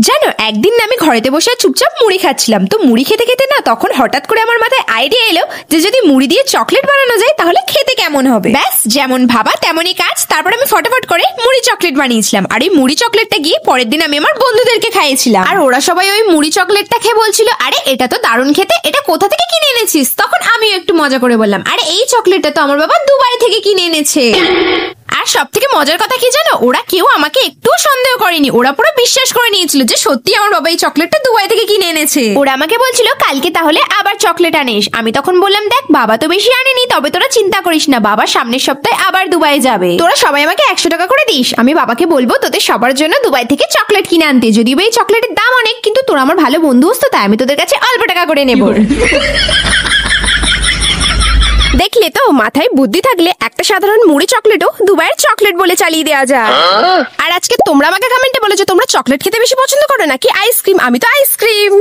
জানো, একদিন না আমি ঘরেতে বসে চুপচাপ মুড়ি খাচ্ছিলাম। তো মুড়ি খেতে খেতে না তখন হঠাৎ করে আমার মাথায় আইডিয়া এলো যে যদি মুড়ি দিয়ে চকলেট বানানো যায় তাহলে খেতে কেমন হবে। ব্যাস যেমন ভাবা তেমনই কাজ। তারপর আমি ফটাফট করে মুড়ি চকলেট বানিয়েছিলাম। আর এই মুড়ি চকলেটটা গিয়ে পরের দিন আমি আমার বন্ধুদেরকে খাইয়েছিলাম। আর ওরা সবাই ওই মুড়ি চকলেটটা খেয়ে বলছিল, আরে এটা তো দারুণ খেতে, এটা কোথা থেকে কিনে এনেছিস? তখন আমিও একটু মজা করে বললাম, আরে এই চকলেটটা তো আমার বাবা দুবাই থেকে কিনে এনেছে। আর সব থেকে মজার কথা কি জানো, ওরা কেউ আমাকে একটু সন্দেহ করেনি। ওরা পুরো বিশ্বাস করে নিয়েছিল যে সত্যি আমার বাবা এই চকলেটটা দুবাই থেকে কিনে এনেছে। ওরা আমাকে বলছিল কালকে তাহলে আবার চকলেট আনিস। আমি তখন বললাম, দেখ বাবা তো বেশি আনেনি, তবে তোরা চিন্তা করিস না, বাবা সামনের সপ্তাহে আবার দুবাই যাবে। তোরা সবাই আমাকে 100 টাকা করে দিস, আমি বাবাকে বলবো তোদের সবার জন্য দুবাই থেকে চকলেট কিনে আনতে। যদিও এই চকলেটের দাম অনেক, কিন্তু তোরা আমার ভালো বন্ধু হস তো তাই আমি তোদের কাছে অল্প টাকা করে নেব। দেখলে তো, মাথায় বুদ্ধি থাকলে একটা সাধারণ মুড়ি চকলেটও দুবাইয়ের চকলেট বলে চালিয়ে দেওয়া যায়। আর আজকে তোমরা আমাকে কমেন্টে বলো যে তোমরা চকলেট খেতে বেশি পছন্দ করো নাকি আইসক্রিম। আমি তো আইসক্রিম।